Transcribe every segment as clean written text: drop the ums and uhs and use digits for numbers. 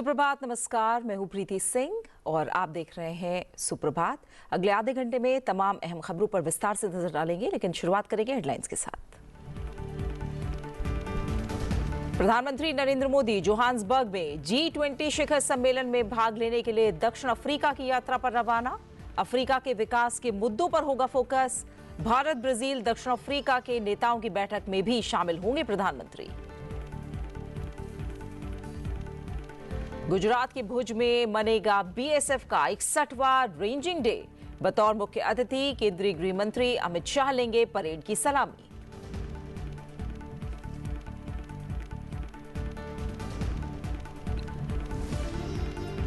सुप्रभात, नमस्कार। मैं हूं प्रीति सिंह और आप देख रहे हैं सुप्रभात। अगले आधे घंटे में तमाम अहम खबरों पर विस्तार से नजर डालेंगे, लेकिन शुरुआत करेंगे हेडलाइंस के साथ। प्रधानमंत्री नरेंद्र मोदी जोहान्सबर्ग में G20 शिखर सम्मेलन में भाग लेने के लिए दक्षिण अफ्रीका की यात्रा पर रवाना। अफ्रीका के विकास के मुद्दों पर होगा फोकस। भारत, ब्राजील, दक्षिण अफ्रीका के नेताओं की बैठक में भी शामिल होंगे प्रधानमंत्री। गुजरात के भुज में मनेगा BSF का 61वां रेंजिंग डे। बतौर मुख्य अतिथि केंद्रीय गृह मंत्री अमित शाह लेंगे परेड की सलामी।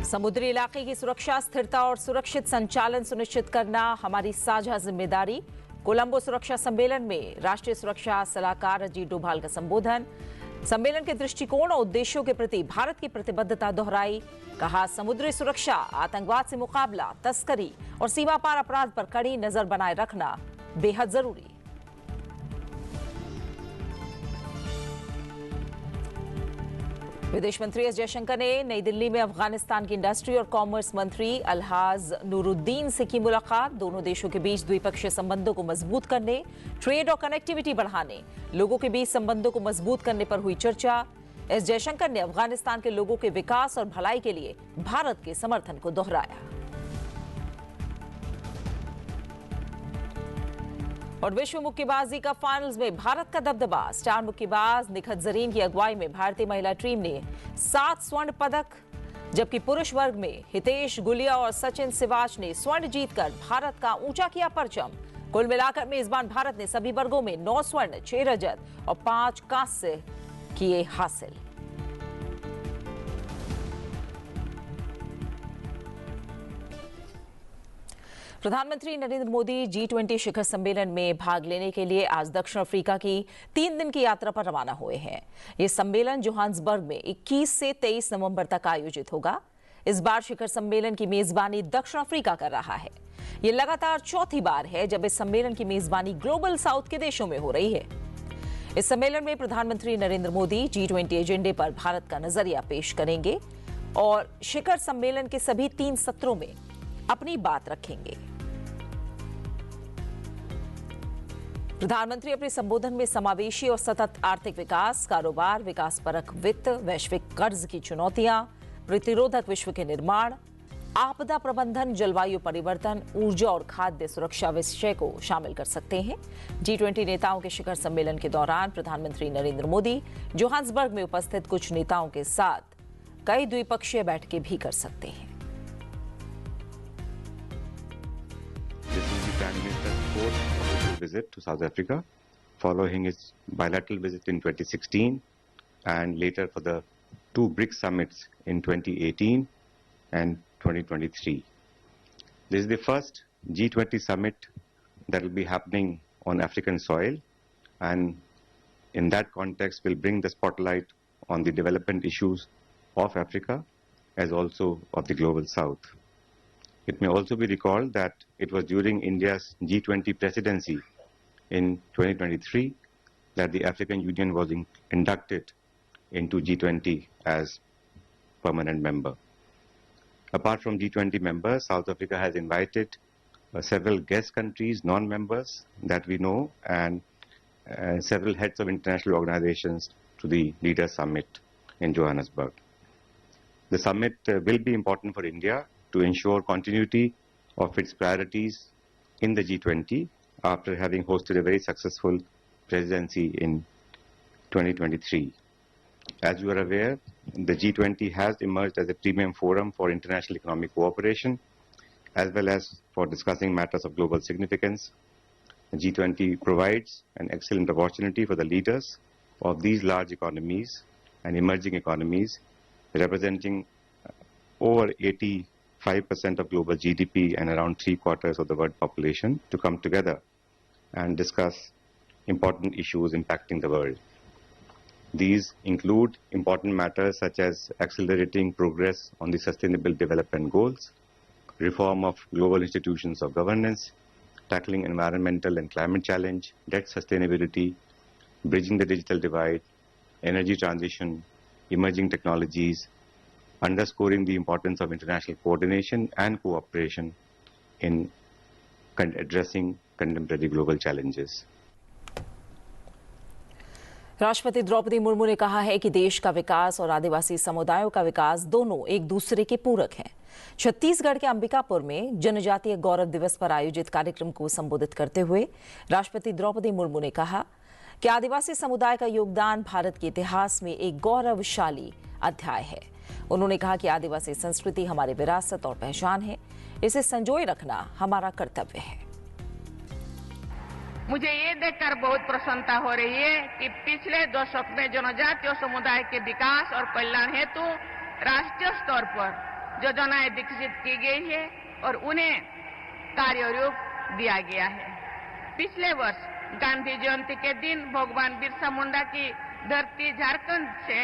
समुद्री इलाके की सुरक्षा, स्थिरता और सुरक्षित संचालन सुनिश्चित करना हमारी साझा जिम्मेदारी। कोलंबो सुरक्षा सम्मेलन में राष्ट्रीय सुरक्षा सलाहकार अजीत डोभाल का संबोधन। सम्मेलन के दृष्टिकोण और उद्देश्यों के प्रति भारत की प्रतिबद्धता दोहराई। कहा, समुद्री सुरक्षा, आतंकवाद से मुकाबला, तस्करी और सीमा पार अपराध पर कड़ी नजर बनाए रखना बेहद जरूरी। विदेश मंत्री एस जयशंकर ने नई दिल्ली में अफगानिस्तान की इंडस्ट्री और कॉमर्स मंत्री अलहाज नूरुद्दीन से की मुलाकात। दोनों देशों के बीच द्विपक्षीय संबंधों को मजबूत करने, ट्रेड और कनेक्टिविटी बढ़ाने, लोगों के बीच संबंधों को मजबूत करने पर हुई चर्चा। एस जयशंकर ने अफगानिस्तान के लोगों के विकास और भलाई के लिए भारत के समर्थन को दोहराया। और विश्व मुक्केबाजी का फाइनल्स में भारत का दबदबा। स्टार मुक्केबाज निखत जरीन की अगुवाई में भारतीय महिला टीम ने 7 स्वर्ण पदक, जबकि पुरुष वर्ग में हितेश गुलिया और सचिन सिवाच ने स्वर्ण जीतकर भारत का ऊंचा किया परचम। कुल मिलाकर मेजबान भारत ने सभी वर्गों में 9 स्वर्ण, 6 रजत और 5 कांस्य किए हासिल। प्रधानमंत्री नरेंद्र मोदी G20 शिखर सम्मेलन में भाग लेने के लिए आज दक्षिण अफ्रीका की 3 दिन की यात्रा पर रवाना हुए हैं। ये सम्मेलन जोहान्सबर्ग में 21 से 23 नवंबर तक आयोजित होगा। इस बार शिखर सम्मेलन की मेजबानी दक्षिण अफ्रीका कर रहा है। ये लगातार चौथी बार है जब इस सम्मेलन की मेजबानी ग्लोबल साउथ के देशों में हो रही है। इस सम्मेलन में प्रधानमंत्री नरेंद्र मोदी G20 एजेंडे पर भारत का नजरिया पेश करेंगे और शिखर सम्मेलन के सभी 3 सत्रों में अपनी बात रखेंगे। प्रधानमंत्री अपने संबोधन में समावेशी और सतत आर्थिक विकास, कारोबार, विकासपरक वित्त, वैश्विक कर्ज की चुनौतियां, प्रतिरोधक विश्व के निर्माण, आपदा प्रबंधन, जलवायु परिवर्तन, ऊर्जा और खाद्य सुरक्षा विषय को शामिल कर सकते हैं। G20 नेताओं के शिखर सम्मेलन के दौरान प्रधानमंत्री नरेंद्र मोदी जोहान्सबर्ग में उपस्थित कुछ नेताओं के साथ कई द्विपक्षीय बैठकें भी कर सकते हैं। Visit to South Africa following his bilateral visit in 2016 and later for the 2 BRICS summits in 2018 and 2023. This is the first G20 summit that will be happening on African soil, and in that context will bring the spotlight on the development issues of Africa as also of the global south. It may also be recalled that it was during India's G20 presidency in 2023 that the African Union was inducted into G20 as permanent member. Apart from G20 members, South Africa has invited several guest countries, non-members that we know, and several heads of international organizations to the Leaders Summit in Johannesburg. The summit will be important for India to ensure continuity of its priorities in the G20 after having hosted a very successful presidency in 2023. As you are aware, the G20 has emerged as a premium forum for international economic cooperation as well as for discussing matters of global significance. The G20 provides an excellent opportunity for the leaders of these large economies and emerging economies representing over 85% of global GDP and around 3/4 of the world population to come together and discuss important issues impacting the world. These include important matters such as accelerating progress on the Sustainable Development Goals, reform of global institutions of governance, tackling environmental and climate challenge, debt sustainability, bridging the digital divide, energy transition, emerging technologies, underscoring the importance of international coordination and cooperation in addressing contemporary global challenges. राष्ट्रपति द्रौपदी मुर्मू ने कहा है कि देश का विकास और आदिवासी समुदायों का विकास दोनों एक दूसरे के पूरक हैं। छत्तीसगढ़ के अंबिकापुर में जनजातीय गौरव दिवस पर आयोजित कार्यक्रम को संबोधित करते हुए राष्ट्रपति द्रौपदी मुर्मू ने कहा कि आदिवासी समुदाय का योगदान भारत के इतिहास में एक गौरवशाली अध्याय है। उन्होंने कहा कि आदिवासी संस्कृति हमारी विरासत और पहचान है, इसे संजोए रखना हमारा कर्तव्य है। मुझे ये देखकर बहुत प्रसन्नता हो रही है कि पिछले दशक में जनजातीय समुदाय के विकास और कल्याण हेतु राष्ट्रीय स्तर पर योजनाएं विकसित की गई है और उन्हें कार्यरूप दिया गया है। पिछले वर्ष गांधी जयंती के दिन भगवान बिरसा मुंडा की धरती झारखंड से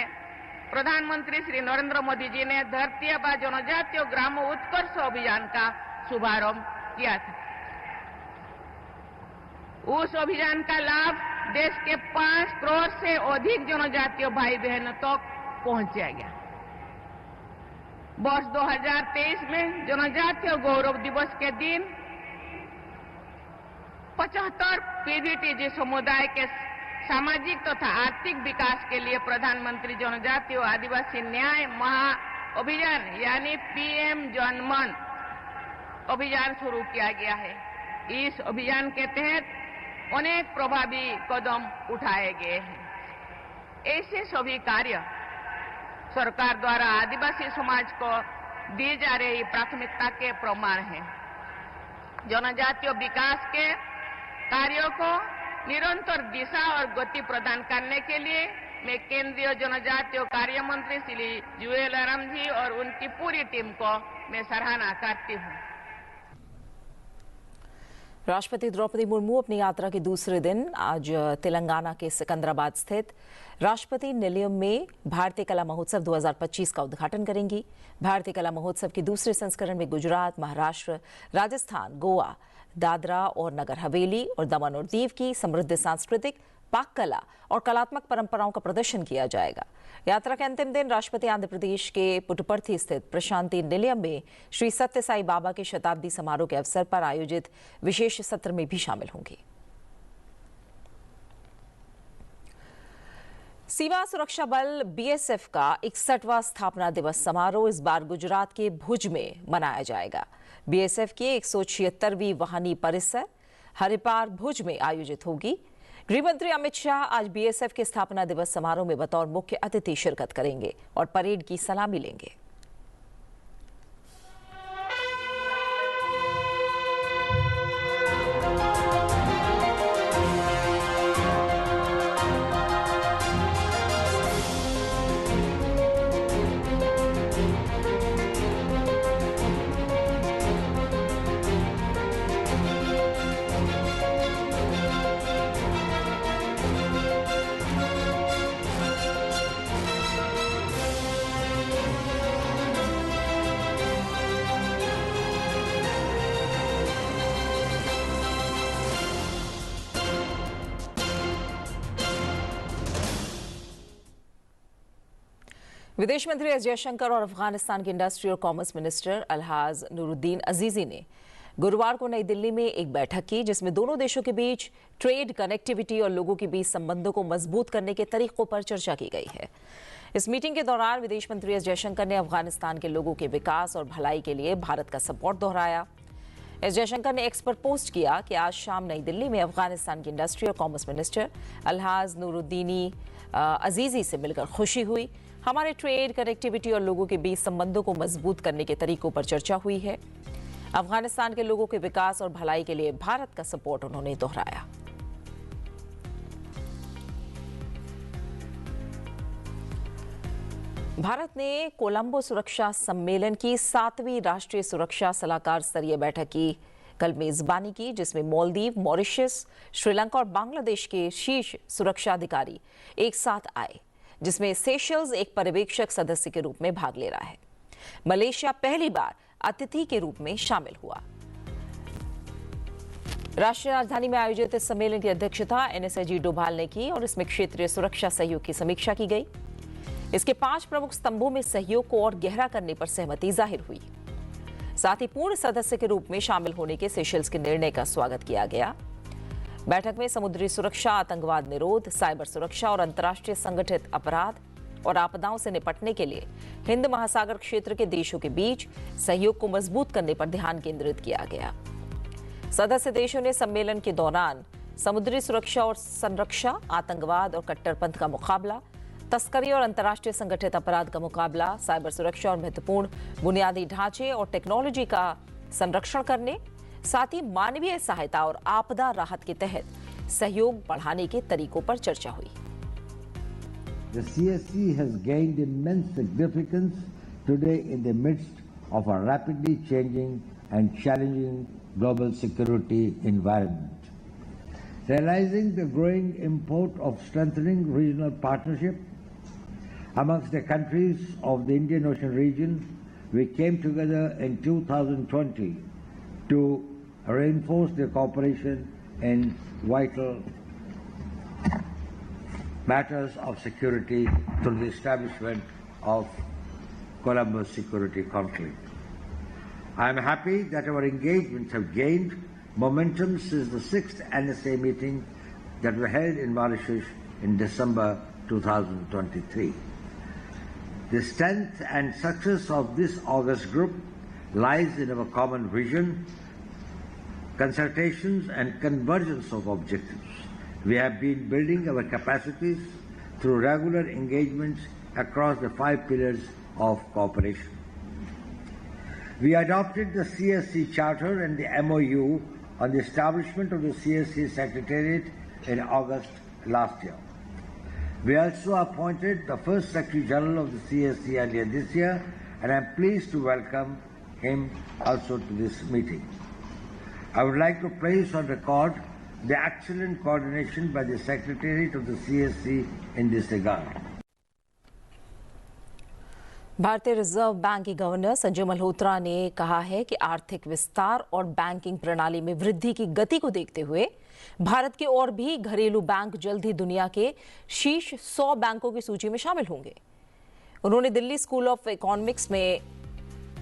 प्रधानमंत्री श्री नरेंद्र मोदी जी ने धरती आबा जनजातीय ग्राम उत्कर्ष अभियान का शुभारंभ किया था। उस अभियान का लाभ देश के 5 करोड़ से अधिक जनजातीय भाई बहनों तक पहुंचाया गया। वर्ष 2023 में जनजातीय गौरव दिवस के दिन 75 पीवीटीजी समुदाय के सामाजिक तथा आर्थिक विकास के लिए प्रधानमंत्री जनजातीय आदिवासी न्याय महा अभियान यानी पीएम जनमन अभियान शुरू किया गया है। इस अभियान के तहत अनेक प्रभावी कदम उठाए गए हैं। ऐसे सभी कार्य सरकार द्वारा आदिवासी समाज को दी जा रही प्राथमिकता के प्रमाण हैं। जनजातीय विकास के कार्यों को निरंतर दिशा और गति प्रदान करने के लिए मैं केंद्रीय जनजातीय कार्य मंत्री श्री जुएल ओराम जी और उनकी पूरी टीम को मैं सराहना करती हूँ। राष्ट्रपति द्रौपदी मुर्मू अपनी यात्रा के दूसरे दिन आज तेलंगाना के सिकंदराबाद स्थित राष्ट्रपति निलयम में भारतीय कला महोत्सव 2025 का उद्घाटन करेंगी। भारतीय कला महोत्सव के दूसरे संस्करण में गुजरात, महाराष्ट्र, राजस्थान, गोवा, दादरा और नगर हवेली और दमन और दीव की समृद्ध सांस्कृतिक, पाक कला और कलात्मक परंपराओं का प्रदर्शन किया जाएगा। यात्रा के अंतिम दिन राष्ट्रपति आंध्र प्रदेश के पुट्टपर्थी स्थित प्रशांति निलयम में श्री सत्य साई बाबा के शताब्दी समारोह के अवसर पर आयोजित विशेष सत्र में भी शामिल होंगी। सीमा सुरक्षा बल बीएसएफ का 61वां स्थापना दिवस समारोह इस बार गुजरात के भुज में मनाया जाएगा। बीएसएफ की 176वीं वाहिनी परिसर हरिपार भुज में आयोजित होगी। गृह मंत्री अमित शाह आज बीएसएफ के स्थापना दिवस समारोह में बतौर मुख्य अतिथि शिरकत करेंगे और परेड की सलामी लेंगे। विदेश मंत्री एस जयशंकर और अफगानिस्तान के इंडस्ट्री और कॉमर्स मिनिस्टर अलहाज नूरुद्दीन अजीजी ने गुरुवार को नई दिल्ली में एक बैठक की, जिसमें दोनों देशों के बीच ट्रेड, कनेक्टिविटी और लोगों के बीच संबंधों को मजबूत करने के तरीकों पर चर्चा की गई है। इस मीटिंग के दौरान विदेश मंत्री एस जयशंकर ने अफगानिस्तान के लोगों के विकास और भलाई के लिए भारत का सपोर्ट दोहराया। एस जयशंकर ने एक्स पर पोस्ट किया कि आज शाम नई दिल्ली में अफगानिस्तान के इंडस्ट्री और कॉमर्स मिनिस्टर अलहाज नूरुद्दीनी अजीजी से मिलकर खुशी हुई। हमारे ट्रेड, कनेक्टिविटी और लोगों के बीच संबंधों को मजबूत करने के तरीकों पर चर्चा हुई है। अफगानिस्तान के लोगों के विकास और भलाई के लिए भारत का सपोर्ट उन्होंने दोहराया। भारत ने कोलंबो सुरक्षा सम्मेलन की 7वीं राष्ट्रीय सुरक्षा सलाहकार स्तरीय बैठक की कल मेजबानी की, जिसमें मालदीव, मॉरिशस, श्रीलंका और बांग्लादेश के शीर्ष सुरक्षा अधिकारी एक साथ आए, जिसमें सेशल्स एक पर्यवेक्षक सदस्य के रूप में भाग ले रहा है। मलेशिया पहली बार अतिथि के रूप में शामिल हुआ। राष्ट्रीय राजधानी में आयोजित इस सम्मेलन की अध्यक्षता एनएसएजी डोभाल ने की और इसमें क्षेत्रीय सुरक्षा सहयोग की समीक्षा की गई। इसके 5 प्रमुख स्तंभों में सहयोग को और गहरा करने पर सहमति जाहिर हुई। साथ ही पूर्ण सदस्य के रूप में शामिल होने के सेशल्स के निर्णय का स्वागत किया गया। बैठक में समुद्री सुरक्षा, आतंकवाद निरोध, साइबर सुरक्षा और अंतर्राष्ट्रीय संगठित अपराध और आपदाओं से निपटने के लिए हिंद महासागर क्षेत्र के देशों के बीच सहयोग को मजबूत करने पर ध्यान केंद्रित किया गया। सदस्य देशों ने सम्मेलन के दौरान समुद्री सुरक्षा और संरक्षा, आतंकवाद और कट्टरपंथ का मुकाबला, तस्करी और अंतर्राष्ट्रीय संगठित अपराध का मुकाबला, साइबर सुरक्षा और महत्वपूर्ण बुनियादी ढांचे और टेक्नोलॉजी का संरक्षण करने, साथ ही मानवीय सहायता और आपदा राहत के तहत सहयोग बढ़ाने के तरीकों पर चर्चा हुई। The CSC has gained immense significance today in the midst of a rapidly changing and challenging global security environment. Realizing the growing import of strengthening regional partnership amongst the countries of the Indian Ocean region, we came together in 2020 to reinforce the cooperation in vital matters of security through the establishment of Colombo Security Conclave. I am happy that our engagements have gained momentum since the 6th NSA meeting that were held in Mauritius in December 2023. The strength and success of this August group lies in our common vision, consultations and convergence of objectives. We have been building our capacities through regular engagements across the 5 pillars of cooperation. We adopted the CSC Charter and the MOU on the establishment of the CSC Secretariat in August last year. We also appointed the first Secretary General of the CSC earlier this year, and I am pleased to welcome him also to this meeting. I would like to place on record the excellent coordination by the Secretariat of the CSC in this regard. भारतीय reserve bank के governor Sanjay Malhotra ने कहा है कि आर्थिक विस्तार और banking प्रणाली में वृद्धि की गति को देखते हुए भारत के और भी घरेलू बैंक जल्द ही दुनिया के शीर्ष 100 बैंकों की सूची में शामिल होंगे। उन्होंने दिल्ली स्कूल ऑफ इकोनॉमिक्स में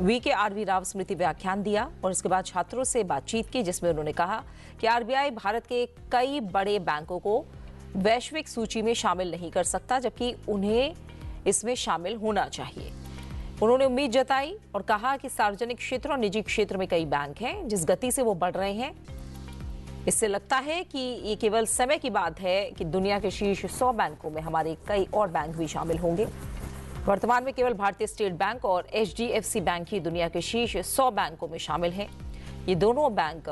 वीके आरवी राव स्मृति व्याख्यान दिया और इसके बाद छात्रों से बातचीत की, जिसमें उन्होंने कहा कि आरबीआई भारत के कई बड़े बैंकों को वैश्विक सूची में शामिल नहीं कर सकता, जबकि उन्हें इसमें शामिल होना चाहिए। उन्होंने उम्मीद जताई और कहा कि सार्वजनिक क्षेत्र और निजी क्षेत्र में कई बैंक हैं, जिस गति से वो बढ़ रहे हैं, इससे लगता है कि ये केवल समय की बात है कि दुनिया के शीर्ष 100 बैंकों में हमारे कई और बैंक भी शामिल होंगे। वर्तमान में केवल भारतीय स्टेट बैंक और HDFC बैंक ही दुनिया के शीर्ष 100 बैंकों में शामिल हैं। ये दोनों बैंक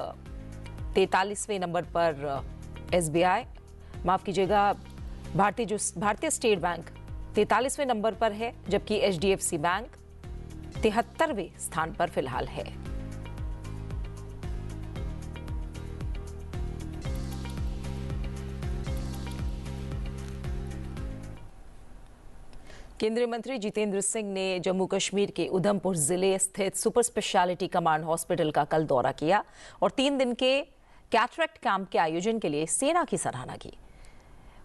43वें नंबर पर SBI, माफ कीजिएगा, भारतीय स्टेट बैंक 43वें नंबर पर है, जबकि HDFC बैंक 73वें स्थान पर फिलहाल है। केंद्रीय मंत्री जितेंद्र सिंह ने जम्मू कश्मीर के उधमपुर जिले स्थित सुपर स्पेशलिटी कमांड हॉस्पिटल का कल दौरा किया और 3 दिन के कैटरेक्ट कैंप के आयोजन के लिए सेना की सराहना की।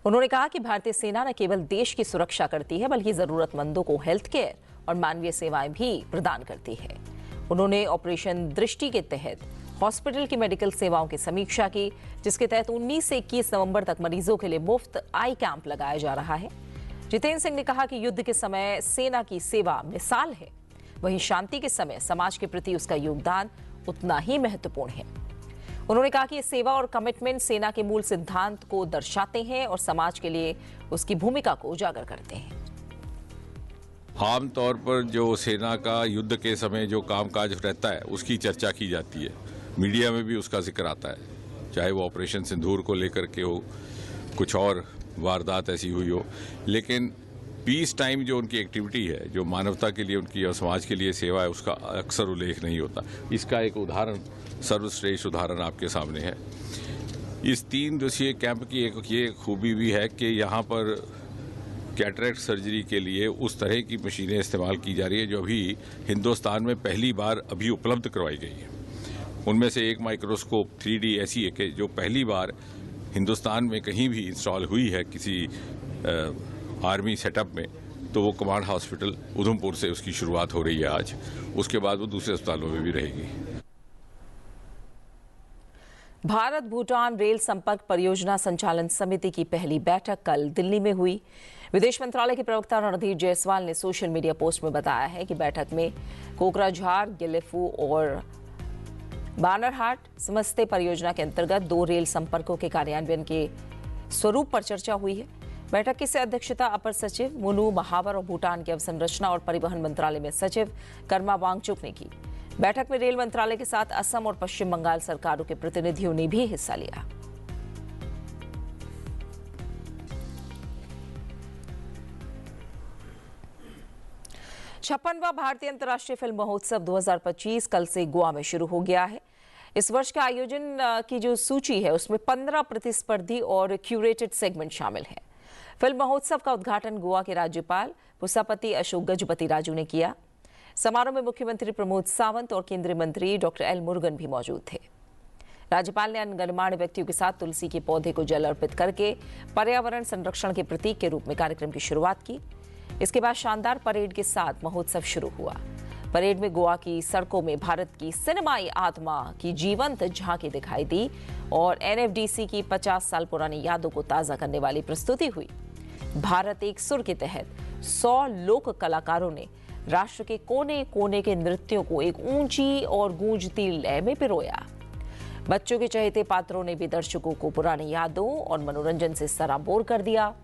उन्होंने कहा कि भारतीय सेना न केवल देश की सुरक्षा करती है, बल्कि जरूरतमंदों को हेल्थ केयर और मानवीय सेवाएं भी प्रदान करती है। उन्होंने ऑपरेशन दृष्टि के तहत हॉस्पिटल की मेडिकल सेवाओं की समीक्षा की, जिसके तहत 19 से 21 नवंबर तक मरीजों के लिए मुफ्त आई कैंप लगाया जा रहा है। जितेंद्र सिंह ने कहा कि युद्ध के समय सेना की सेवा मिसाल है, वहीं शांति के समय समाज के प्रति उसका योगदान उतना ही महत्वपूर्ण है। उन्होंने कहा कि ये सेवा और कमिटमेंट सेना के मूल सिद्धांत को दर्शाते हैं और समाज के लिए उसकी भूमिका को उजागर करते हैं। आमतौर पर जो सेना का युद्ध के समय जो कामकाज रहता है उसकी चर्चा की जाती है, मीडिया में भी उसका जिक्र आता है, चाहे वो ऑपरेशन सिंदूर को लेकर के हो, कुछ और वारदात ऐसी हुई हो, लेकिन पीस टाइम जो उनकी एक्टिविटी है, जो मानवता के लिए उनकी और समाज के लिए सेवा है, उसका अक्सर उल्लेख नहीं होता। इसका एक उदाहरण, सर्वश्रेष्ठ उदाहरण आपके सामने है। इस 3 दिवसीय कैंप की एक ये खूबी भी है कि यहाँ पर कैटरेक्ट सर्जरी के लिए उस तरह की मशीनें इस्तेमाल की जा रही है जो अभी हिंदुस्तान में पहली बार अभी उपलब्ध करवाई गई है। उनमें से एक माइक्रोस्कोप 3D ऐसी है कि जो पहली बार हिंदुस्तान में कहीं भी इंस्टॉल हुई है किसी आर्मी सेटअप में, तो वो कमांड हॉस्पिटल उधमपुर से उसकी शुरुआत हो रही है आज, उसके बाद वो दूसरे अस्पतालों में भी रहेगी। भारत भूटान रेल संपर्क परियोजना संचालन समिति की पहली बैठक कल दिल्ली में हुई। विदेश मंत्रालय के प्रवक्ता रणधीर जायसवाल ने सोशल मीडिया पोस्ट में बताया है कि बैठक में कोकराझार, गिलेफू और बानरहाट समस्ते परियोजना के अंतर्गत 2 रेल संपर्कों के कार्यान्वयन के स्वरूप पर चर्चा हुई है। बैठक की अध्यक्षता अपर सचिव मुनु महावर और भूटान के अवसंरचना और परिवहन मंत्रालय में सचिव कर्मा वांगचुक ने की। बैठक में रेल मंत्रालय के साथ असम और पश्चिम बंगाल सरकारों के प्रतिनिधियों ने भी हिस्सा लिया। छप्पनवां भारतीय अंतर्राष्ट्रीय फिल्म महोत्सव 2025 कल से गोवा में शुरू हो गया है। इस वर्ष के आयोजन की जो सूची है उसमें 15 प्रतिस्पर्धी और क्यूरेटेड सेगमेंट शामिल हैं। फिल्म महोत्सव का उद्घाटन गोवा के राज्यपाल पुसापति अशोक गजपति राजू ने किया। समारोह में मुख्यमंत्री प्रमोद सावंत और केंद्रीय मंत्री डॉक्टर एल मुरुगन भी मौजूद थे। राज्यपाल ने अन्य गणमान्य व्यक्तियों के साथ तुलसी के पौधे को जल अर्पित करके पर्यावरण संरक्षण के प्रतीक के रूप में कार्यक्रम की शुरुआत की। इसके बाद शानदार परेड के साथ महोत्सव शुरू हुआ। परेड में गोवा की सड़कों में भारत की सिनेमाई आत्मा की जीवंत झांकी दिखाई दी और एनएफडीसी की 50 साल पुरानी यादों को ताजा करने वाली प्रस्तुति हुई। भारत एक सुर के तहत 100 लोक कलाकारों ने राष्ट्र के कोने कोने के नृत्यों को एक ऊंची और गूंजती लय में पिरोया। बच्चों के चहेते पात्रों ने भी दर्शकों को पुरानी यादों और मनोरंजन से सराबोर कर दिया।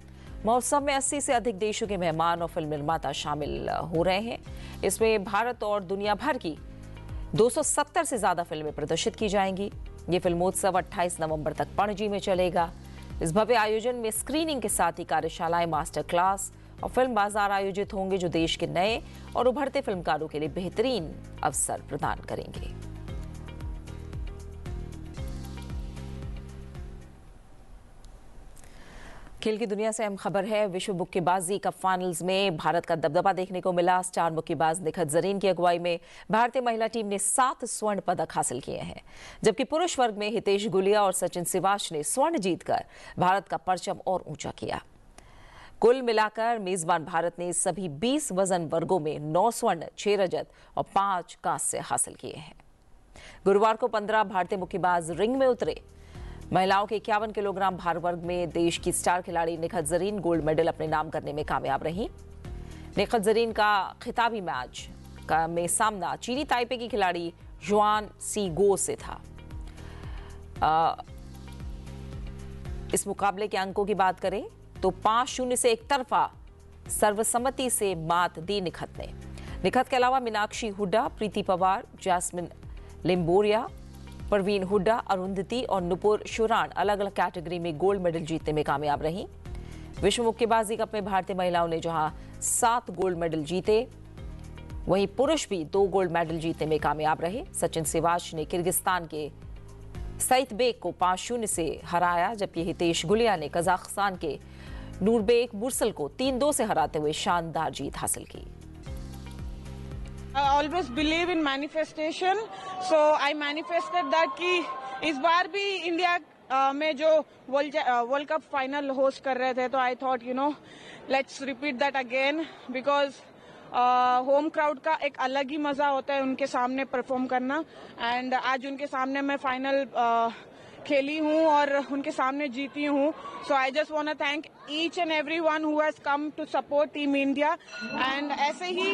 महोत्सव में 80 से अधिक देशों के मेहमान और फिल्म निर्माता शामिल हो रहे हैं। इसमें भारत और दुनिया भर की 270 से ज्यादा फिल्में प्रदर्शित की जाएंगी। ये फिल्मोत्सव 28 नवंबर तक पणजी में चलेगा। इस भव्य आयोजन में स्क्रीनिंग के साथ ही कार्यशालाएं, मास्टर क्लास और फिल्म बाजार आयोजित होंगे जो देश के नए और उभरते फिल्मकारों के लिए बेहतरीन अवसर प्रदान करेंगे। खेल की दुनिया से अहम खबर है। विश्व मुक्केबाजी कप फाइनल्स में भारत का दबदबा देखने को मिला। स्टार मुक्केबाज निखत जरीन की अगुवाई में भारतीय महिला टीम ने 7 स्वर्ण पदक हासिल किए हैं, जबकि पुरुष वर्ग में हितेश गुलिया और सचिन सिवाच ने स्वर्ण जीतकर भारत का परचम और ऊंचा किया। कुल मिलाकर मेजबान भारत ने सभी 20 वजन वर्गों में 9 स्वर्ण, 6 रजत और 5 कांस्य हासिल किए हैं। गुरुवार को 15 भारतीय मुक्केबाज रिंग में उतरे। महिलाओं के 51 किलोग्राम भार वर्ग में देश की स्टार खिलाड़ी निखत जरीन गोल्ड मेडल अपने नाम करने में कामयाब रही। निखत जरीन का खिताबी मैच में सामना चीनी ताइपे की खिलाड़ी जुआन सी गो से था। इस मुकाबले के अंकों की बात करें तो 5-0 से एक तरफा सर्वसम्मति से मात दी निखत ने। निखत के अलावा मीनाक्षी हुड्डा, प्रीति पवार, जैस्मिन लिम्बोरिया, परवीन हुड्डा, अरुंधति और नुपुर शुरान अलग अलग कैटेगरी में गोल्ड मेडल जीतने में कामयाब रहीं। विश्व मुक्केबाजी कप में भारतीय महिलाओं ने जहां 7 गोल्ड मेडल जीते, वहीं पुरुष भी 2 गोल्ड मेडल जीतने में कामयाब रहे। सचिन सिवाच ने किर्गिस्तान के सईतबेक को 5-0 से हराया, जबकि हितेश गुलिया ने कजाकिस्तान के नूरबेक बुरसल को 3-2 से हराते हुए शानदार जीत हासिल की। I always believe in manifestation, so I manifested that कि इस बार भी इंडिया में जो वर्ल्ड कप फाइनल होस्ट कर रहे थे, तो I thought let's repeat that again, because home crowd का एक अलग ही मजा होता है उनके सामने परफॉर्म करना। एंड आज उनके सामने मैं फाइनल खेली हूँ और उनके सामने जीती हूँ। So I just want to thank each and every one who has come to support team India, and ऐसे ही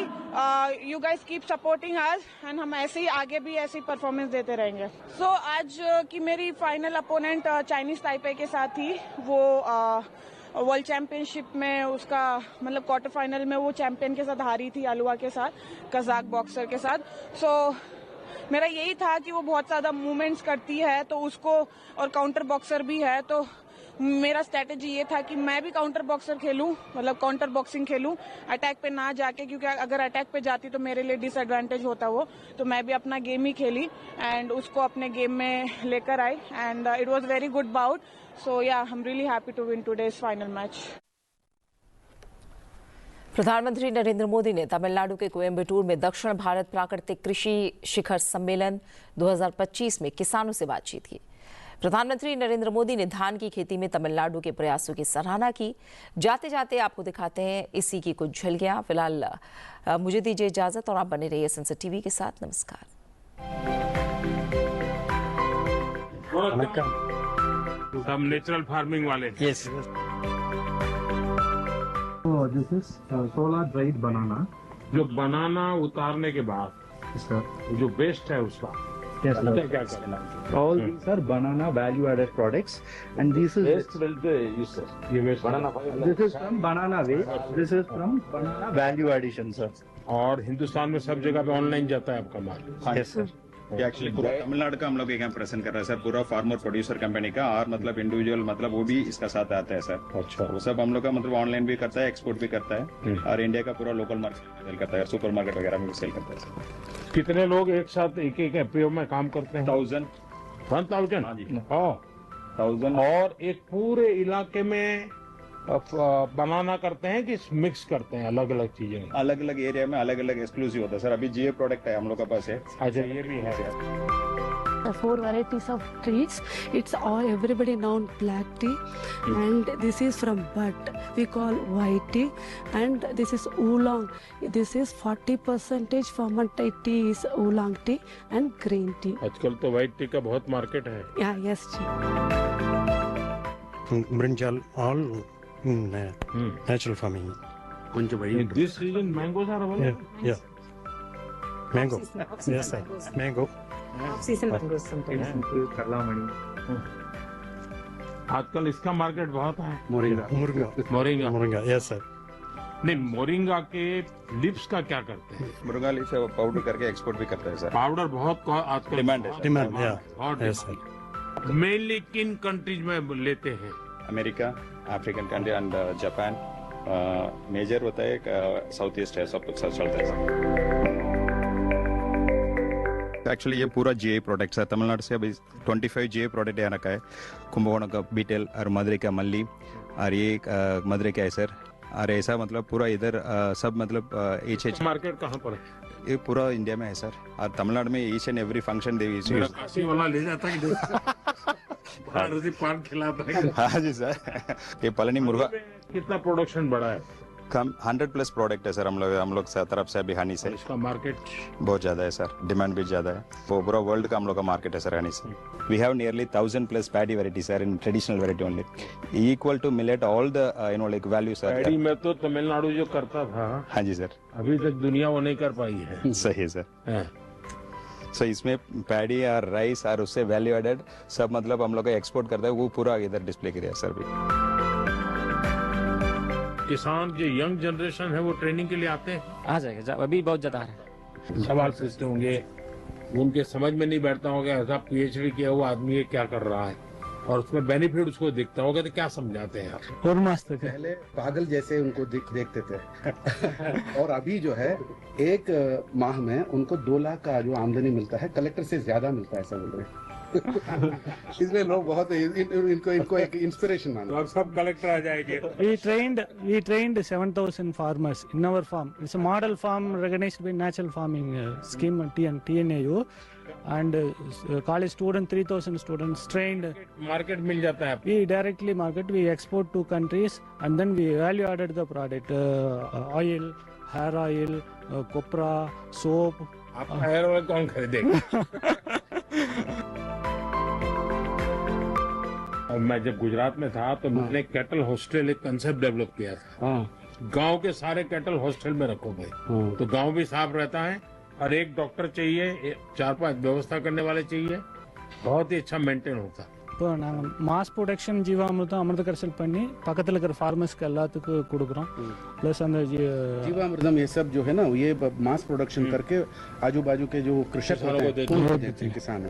you guys keep supporting us, and हम ऐसे ही आगे भी ऐसी परफॉर्मेंस देते रहेंगे। सो आज की मेरी फाइनल अपोनेंट चाइनीज ताइपे के साथ थी। वो वर्ल्ड चैंपियनशिप में उसका मतलब क्वार्टर फाइनल में वो चैंपियन के साथ हारी थी, अलुआ के साथ, कजाक बॉक्सर के साथ। सो मेरा यही था कि वो बहुत ज्यादा मूवमेंट्स करती है तो उसको, और काउंटर बॉक्सर भी है, तो मेरा स्ट्रेटेजी ये था कि मैं भी काउंटर बॉक्सर खेलूं, मतलब काउंटर बॉक्सिंग खेलूं, अटैक पे ना जाके, क्योंकि अगर अटैक पे जाती तो मेरे लिए डिसएडवांटेज होता वो। तो मैं भी अपना गेम ही खेली एंड उसको अपने गेम में लेकर आई, and it was very good bout. So yeah, I am really happy to win today's final match. प्रधानमंत्री नरेंद्र मोदी ने तमिलनाडु के कोयम्बटूर में दक्षिण भारत प्राकृतिक कृषि शिखर सम्मेलन 2025 में किसानों से बातचीत की। प्रधानमंत्री नरेंद्र मोदी ने धान की खेती में तमिलनाडु के प्रयासों की सराहना की। जाते जाते आपको दिखाते हैं इसी की कुछ झलकियां। फिलहाल मुझे दीजिए इजाजत और आप बने रहिए सनसेट टीवी के साथ। नमस्कार। सब नेचुरल फार्मिंग वाले। Yes. This is solar dried banana. जो बनाना उतारने के बाद जो वेस्ट है उसका Yes, sir. क्या क्या करना है? All these are banana value-added products, and this is waste ये waste banana this is from banana waste. This is from banana value addition, sir. और हिंदुस्तान में सब जगह पे ऑनलाइन जाता है आपका माल। Yes, sir. ये एक्चुअली पूरा तमिलनाडु का हम लोग यहाँ प्रेजेंट कर रहे हैं सर, पूरा फार्मर प्रोड्यूसर कंपनी का, और मतलब इंडिविजुअल मतलब वो भी इसका साथ आता है सर। अच्छा। वो सब हम लोग का मतलब ऑनलाइन भी करता है, एक्सपोर्ट भी करता है, और इंडिया का पूरा लोकल मार्केट सेल करता है, सुपर मार्केट वगैरह में भी सेल करता है सर। कितने लोग एक साथ एक एफपीओ में काम करते हैं? 1000। 1000? हाँ जी। 1000। और एक पूरे इलाके में बनाना करते हैं कि मिक्स करते हैं अलग अलग चीजें? अलग अलग एरिया में अलग अलग एक्सक्लूसिव होता है सर। अभी जीए प्रोडक्ट है हम लोग का पास है। अच्छा, ये भी है। The 4 varieties of trees. It's all everybody known black tea, and this is from bud. We call white tea, and this is oolong. This is 40% fermented tea is oolong tea and green tea. आजकल तो white T का बहुत market है। Yeah, yes, ji. Brinjal, all natural farming. In this season, mangoes are available. Yeah. Mango. Yes, sir. Mango. Season mangoes sometimes. आजकल इसका market बहुत है। Moringa. Moringa. Yes, sir. नहीं, मोरिंगा के लिप्स का क्या करते हैं? मुर्गा लीफ से पाउडर करके एक्सपोर्ट भी करता है सर। पाउडर बहुत आजकल डिमांड है। Demand, yeah. बहुत Yes, sir. मेनली किन कंट्रीज में लेते हैं? America, African country and Japan major होता है, साउथ ईस्ट है, सब कुछ चलता है सर। एक्चुअली ये पूरा जीआई प्रोडक्ट है तमिलनाडु से। अभी 25 जीआई प्रोडक्ट यहाँ रखा है। कुंभकोणम का बीटेल और मदुरई का मल्ली, और ये मदुरई का है सर। और ऐसा मतलब पूरा इधर सब मतलब एच मार्केट कहाँ पर है? ये पूरा इंडिया में है सर, और तमिलनाडु में ईच एंड एवरी फंक्शन दे काशी वाला ले जाता है पान खिलाता है। हाँ जी सर। ये पलनी मुर्गा कितना प्रोडक्शन बढ़ा है? कम 100+ प्रोडक्ट है सर हम लोग से तरफ से अभी हनी से। इसका मार्केट बहुत ज्यादा है सर, डिमांड भी ज्यादा है। वो पूरा वर्ल्ड का हम लोग का मार्केट है सर हनी से। We have nearly 1000+ paddy variety sir, in traditional variety only, equal to millet all the like value sir. Paddy में तो तमिलनाडु जो करता था, हाँ जी सर, अभी तक दुनिया वो नहीं कर पाई है। सही है सर। सो इसमें पैडी और राइस और उससे वैल्यू एडेड सब मतलब हम लोग का एक्सपोर्ट करता है, वो पूरा इधर डिस्प्ले किया सर। भी किसान जो यंग जनरेशन है वो ट्रेनिंग के लिए आते हैं? आ जाएगा, अभी बहुत ज्यादा है। सवाल पूछते होंगे, उनके समझ में नहीं बैठता होगा ऐसा पीएचडी किया हुआ आदमी ये क्या कर रहा है, और उसमें बेनिफिट उसको दिखता होगा, तो क्या समझाते हैं आप? और मस्त पहले पागल जैसे उनको देखते थे और अभी जो है 1 माह में उनको 2 लाख का जो आमदनी मिलता है, कलेक्टर से ज्यादा मिलता है, ऐसा बोल रहे हैं। इसलिए लोग बहुत इनको एक इंस्पिरेशन मानते हैं। सब कलेक्टर आ जाएंगे। We trained 7,000 farmers in our farm. It's a model farm recognized by Natural Farming Scheme TNAU, and college student 3,000 students trained. Market मिल जाता है? We directly market. We export to countries, and then we value added the product, oil, hair oil, copra, soap. आपका hair oil कौन खरीदेगा? मैं जब गुजरात में था तो मैंने कैटल हॉस्टल एक कंसेप्ट डेवलप किया था। गांव के सारे कैटल हॉस्टल में रखो भाई, तो गांव भी साफ रहता है, और एक डॉक्टर चाहिए, 4-5 व्यवस्था करने वाले चाहिए, बहुत ही अच्छा मेंटेन होता। இப்போ நாங்கள் மாஸ் ப்ரொடக்ஷன் ஜீவாமிர்தம் அமிர்த கரைசல் பண்ணி பக்கத்தில் இருக்கிற ஃபார்மர்ஸ்க்கு எல்லாத்துக்கும் கொடுக்குறோம்। ப்ளஸ் அந்த जीवामृतम ये सब जो है ना, ये मास प्रोडक्शन करके आजू बाजू के जो कृषक होते हैं, किसान